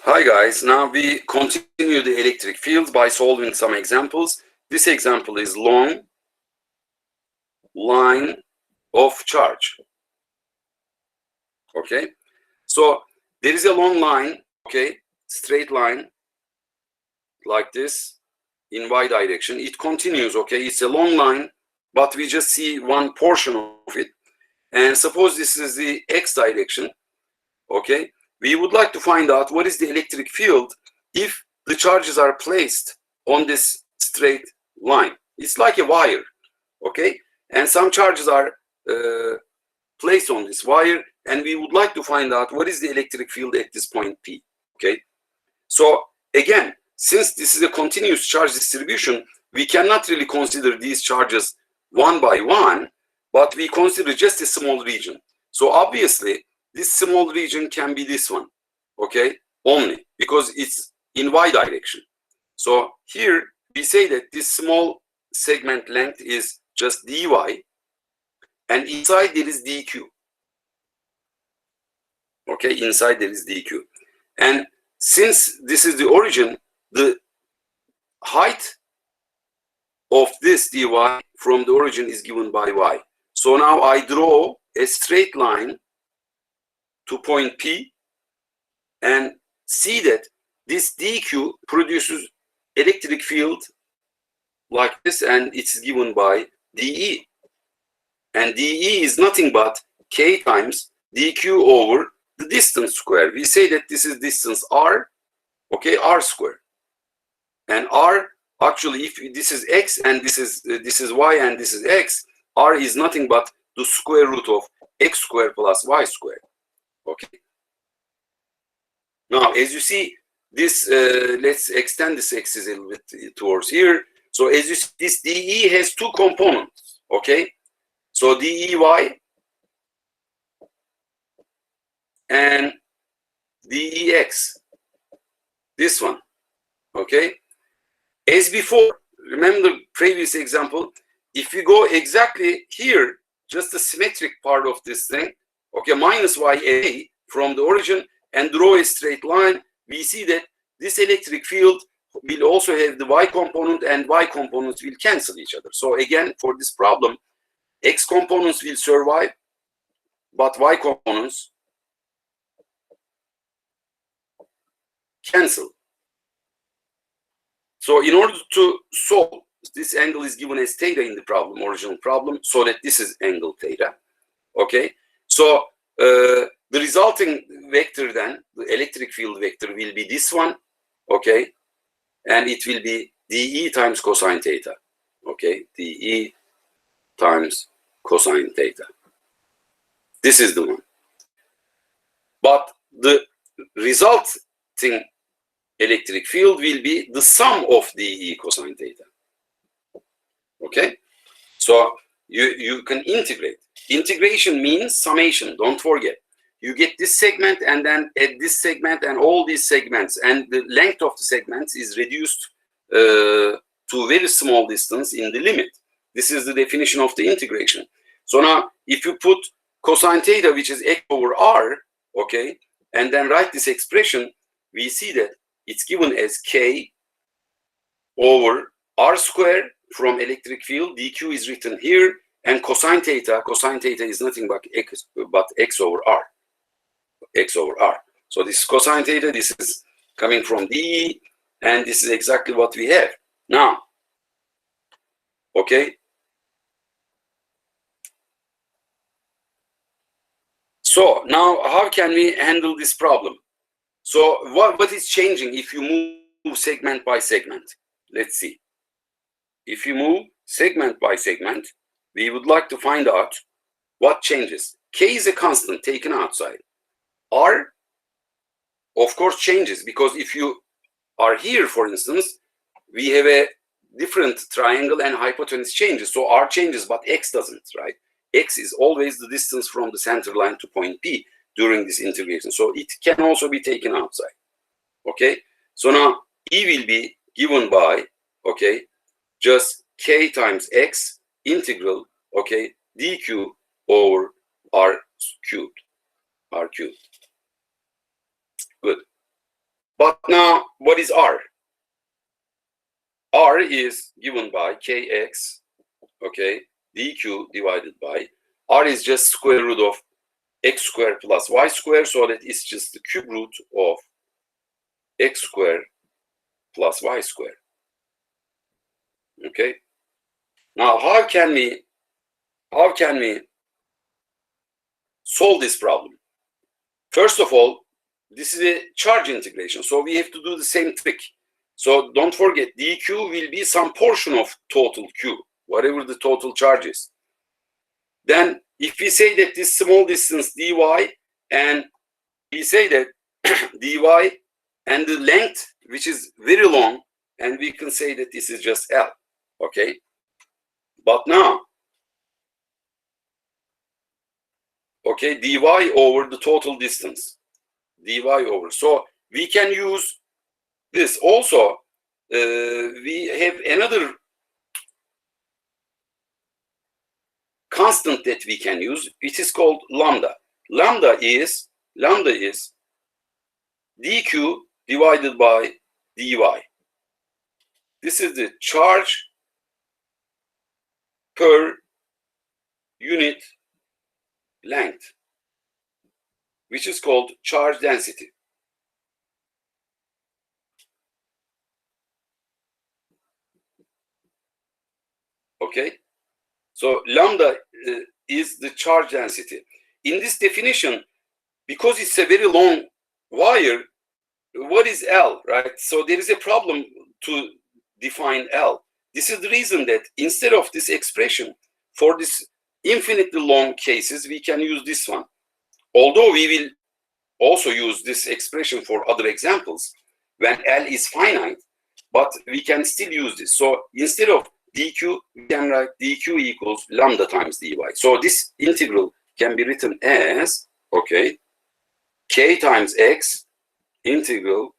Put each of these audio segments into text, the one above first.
Hi guys, now we continue the electric field by solving some examples. This example is long line of charge. Okay, so there is a long line, okay, straight line like this in y direction. It continues, okay, it's a long line, but we just see one portion of it. And suppose this is the x direction, okay, we would like to find out what is the electric field if the charges are placed on this straight line. It's like a wire, okay, and some charges are placed on this wire, and we would like to find out what is the electric field at this point P, okay. So again, since this is a continuous charge distribution, we cannot really consider these charges one by one, but we consider just a small region. So obviously this small region can be this one, okay, only because it's in y direction. So here we say that this small segment length is just dy, and inside there is dq. Okay, inside there is dq. And since this is the origin, the height of this dy from the origin is given by y. So now I draw a straight line to point P and see that this dq produces electric field like this, and it's given by dE. And dE is nothing but k times dq over the distance square. We say that this is distance r, okay, r square. And r, actually, if this is x and this is y and this is x, r is nothing but the square root of x squared plus y squared. Okay. Now, as you see, this let's extend this axis a little bit towards here. So as you see, this dE has two components. Okay. So dEy and dEx. This one. Okay. As before, remember the previous example. If you go exactly here, just the symmetric part of this thing, okay, minus ya from the origin, and draw a straight line, we see that this electric field will also have the y component, and y components will cancel each other. So again, for this problem, x components will survive, but y components cancel. So in order to solve, this angle is given as theta in the problem, original problem, so that this is angle theta. Okay, so the resulting vector then, the electric field vector, will be this one, okay, and it will be dE times cosine theta, okay, dE times cosine theta. This is the one. But the resulting electric field will be the sum of dE cosine theta. Okay, so you can integrate. Integration means summation, don't forget. You get this segment and then add this segment and all these segments, and the length of the segments is reduced to a very small distance in the limit. This is the definition of the integration. So now if you put cosine theta, which is x over r, okay, and then write this expression, we see that it's given as k over r squared from electric field. dq is written here, and cosine theta is nothing but x over r. X over r. So this is cosine theta, this is coming from dE, and this is exactly what we have. Now, okay. So now how can we handle this problem? So what is changing if you move segment by segment? Let's see. If you move segment by segment, we would like to find out what changes. K is a constant taken outside. R, of course, changes, because if you are here, for instance, we have a different triangle and hypotenuse changes. So R changes, but X doesn't, right? X is always the distance from the center line to point P during this integration. So it can also be taken outside. Okay. So now E will be given by, okay, just K times X integral, okay, dQ over R cubed. Good. But now, what is R? R is given by kx, okay, dq divided by, R is just square root of x squared plus y squared, so that it's just the cube root of x squared plus y squared. Okay. Now, how can we solve this problem? First of all, this is a charge integration, so we have to do the same trick. So don't forget, dq will be some portion of total q, whatever the total charge is. Then, if we say that this small distance dy, and we say that dy and the length, which is very long, and we can say that this is just L, okay? But now, okay, dy over the total distance, dy over. So we can use this. Also, we have another constant that we can use. It is called lambda. Lambda is dq divided by dy. This is the charge per unit length, which is called charge density. Okay, so lambda is the charge density. In this definition, because it's a very long wire, what is L, right? So there is a problem to define L. This is the reason that instead of this expression, for this infinitely long cases, we can use this one. Although we will also use this expression for other examples when L is finite, but we can still use this. So instead of dq, we can write dq equals lambda times dy. So this integral can be written as, okay, k times x integral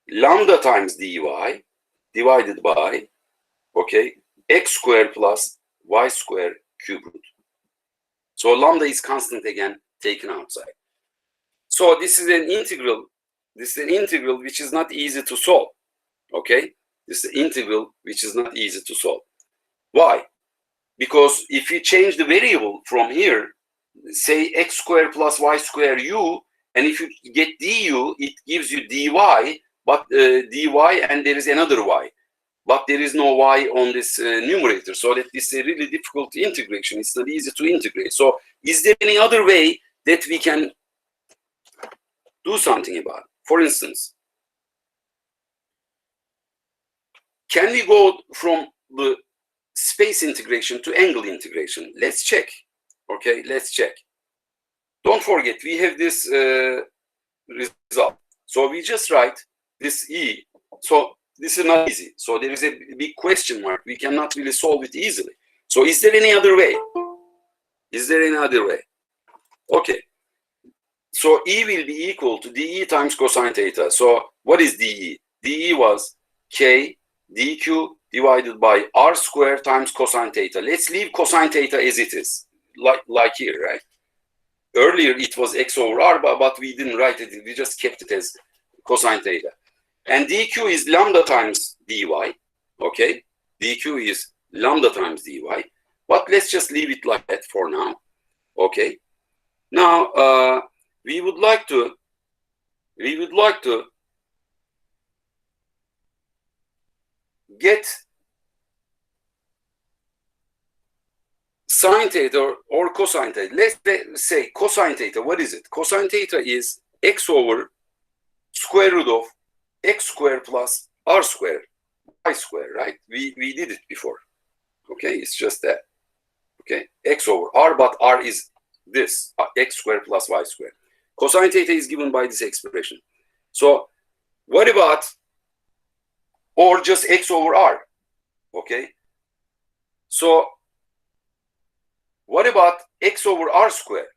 lambda times dy divided by, okay, x squared plus y squared cube root. So lambda is constant again, taken outside. So this is an integral. This is an integral which is not easy to solve. Okay, this is an integral which is not easy to solve. Why? Because if you change the variable from here, say x squared plus y squared u, and if you get du, it gives you dy, but dy, and there is another y. But there is no y on this numerator, so that this is a really difficult integration. It's not easy to integrate. So is there any other way that we can do something about it? For instance, can we go from the space integration to angle integration? Let's check. Okay, let's check. Don't forget, we have this result. So we just write this E. So this is not easy. So there is a big question mark. We cannot really solve it easily. So is there any other way? Is there any other way? Okay. So E will be equal to dE times cosine theta. So what is dE? dE was K dQ divided by R squared times cosine theta. Let's leave cosine theta as it is, like here, right? Earlier it was x over r, but we didn't write it. We just kept it as cosine theta. And dq is lambda times dy. Okay, dq is lambda times dy. But let's just leave it like that for now. Okay. Now we would like to get sine theta or cosine theta. Let's say cosine theta. What is it? Cosine theta is x over square root of x squared plus r squared, y squared, right? We did it before. Okay, it's just that. Okay, x over r, but r is this, x squared plus y squared. Cosine theta is given by this expression. So what about, or just x over r? Okay, so what about x over r squared?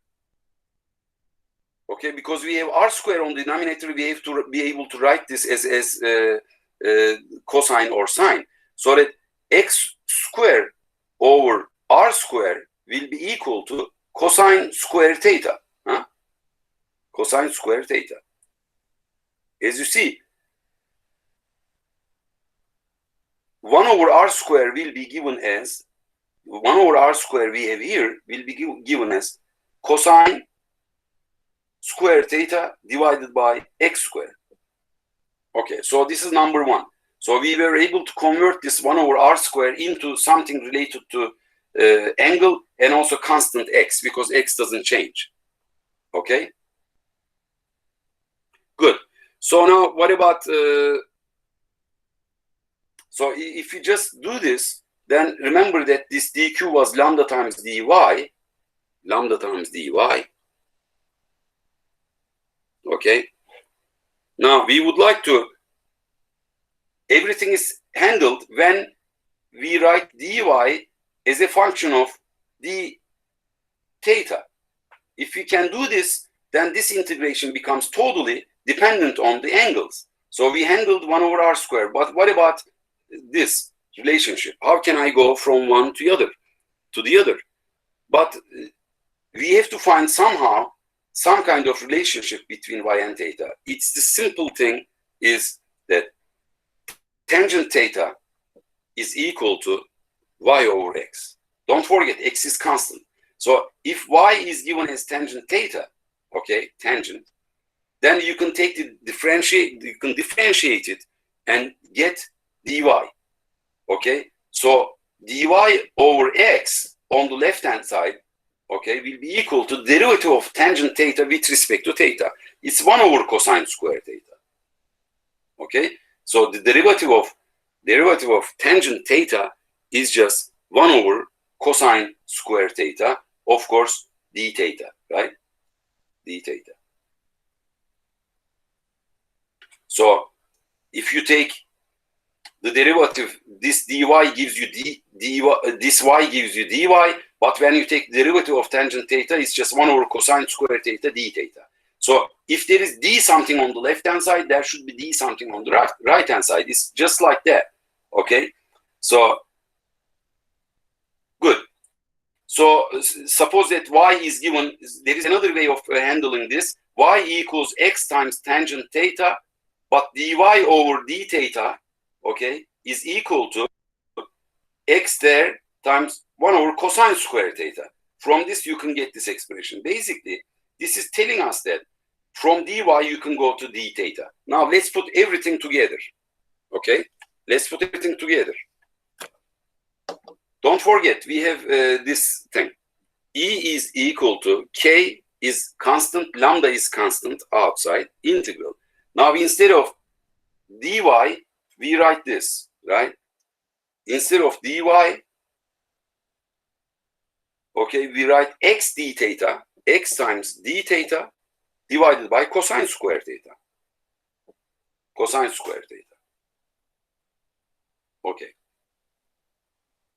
Okay, because we have r squared on the denominator, we have to be able to write this as cosine or sine. So that x squared over r squared will be equal to cosine squared theta. Huh? Cosine squared theta. As you see, 1 over r square will be given as 1 over r square we have here will be given as cosine square theta divided by x square. Okay, so this is number one. So we were able to convert this 1 over r square into something related to angle and also constant x, because x doesn't change. Okay, good. So now what about, so if you just do this, then remember that this dq was lambda times dy, okay. Now we would like to, everything is handled when we write dy as a function of d theta. If we can do this, then this integration becomes totally dependent on the angles. So we handled 1 over r square, but what about this relationship? How can I go from one to the other? But we have to find somehow some kind of relationship between y and theta. It's the simple thing is that tangent theta is equal to y over x. Don't forget, x is constant. So if y is given as tangent theta, okay, tangent, then you can take the differentiate it and get dy. Okay, so dy over x on the left hand side, okay, will be equal to the derivative of tangent theta with respect to theta. It's 1 over cosine square theta. Okay, so the derivative of tangent theta is just 1 over cosine square theta, of course, d theta, right? D theta. So if you take the derivative, this dy gives you this y gives you dy, but when you take the derivative of tangent theta, it's just 1 over cosine square theta d theta. So if there is d something on the left hand side, there should be d something on the right hand side. It's just like that. Okay, so good. So suppose that y is given, there is another way of handling this. Y equals x times tangent theta, but dy over d theta, okay, is equal to x there times 1 over cosine square theta. From this, you can get this expression. Basically, this is telling us that from dy, you can go to d theta. Now, let's put everything together. Okay? Let's put everything together. Don't forget, we have this thing. E is equal to k is constant, lambda is constant outside, integral. Now, instead of dy, we write this, right? Instead of dy, okay, we write x d theta, x times d theta divided by cosine square theta. Cosine square theta. Okay.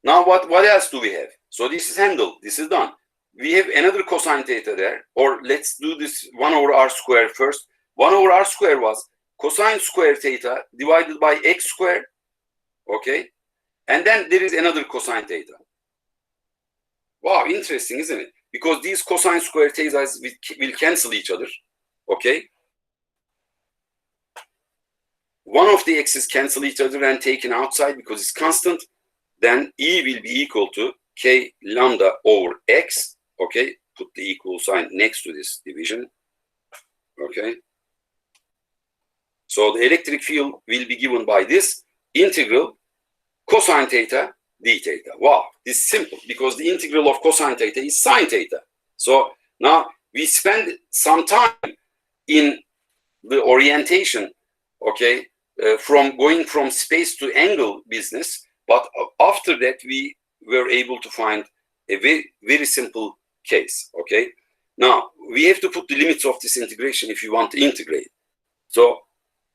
Now what else do we have? So this is handled, this is done. We have another cosine theta there, or let's do this 1 over r square first. 1 over r square was cosine square theta divided by x square, okay? And then there is another cosine theta. Wow, interesting, isn't it? Because these cosine square thetas will cancel each other, okay? One of the x's cancel each other and taken outside because it's constant. Then E will be equal to k lambda over x, okay? Put the equal sign next to this division, okay? So the electric field will be given by this integral cosine theta d theta. Wow, this is simple because the integral of cosine theta is sine theta. So now we spend some time in the orientation, okay, from going from space to angle business, but after that we were able to find a very, very simple case, okay? Now, we have to put the limits of this integration if you want to integrate. So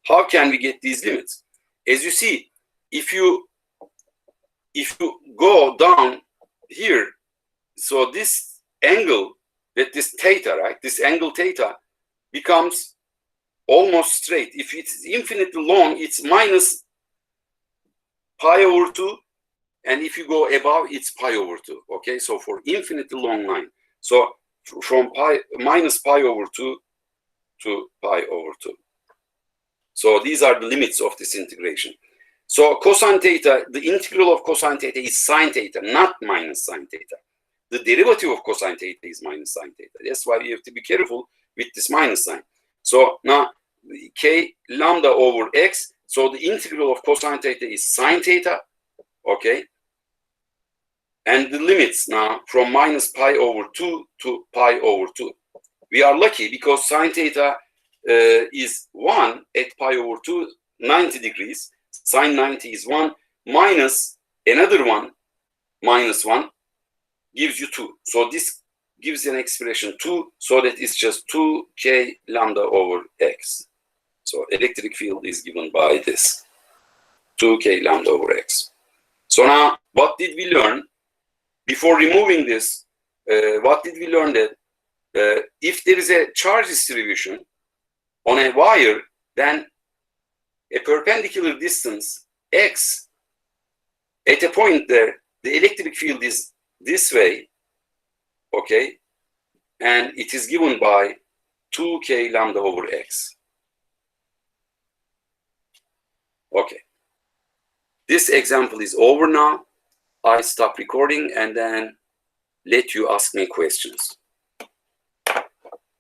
how can we get these limits? As you see, if you go down here, so this angle, that this theta, right? This angle theta becomes almost straight. If it's infinitely long, it's minus pi over 2. And if you go above, it's pi over 2. Okay, so for infinitely long line. So from minus pi over 2 to pi over 2. So these are the limits of this integration. So cosine theta, the integral of cosine theta is sine theta, not minus sine theta. The derivative of cosine theta is minus sine theta. That's why you have to be careful with this minus sign. So now k lambda over x, so the integral of cosine theta is sine theta, okay? And the limits now from minus pi over 2 to pi over 2. We are lucky because sine theta is 1 at pi over 2, 90 degrees. Sine 90 is 1 minus another 1, minus 1 gives you 2. So this gives an expression 2, so that it's just 2k lambda over x. So electric field is given by this, 2k lambda over x. So now, what did we learn? Before removing this, what did we learn? That if there is a charge distribution on a wire, then a perpendicular distance x, at a point there, the electric field is this way, okay? And it is given by 2k lambda over x. Okay. This example is over now. I stop recording and then let you ask me questions.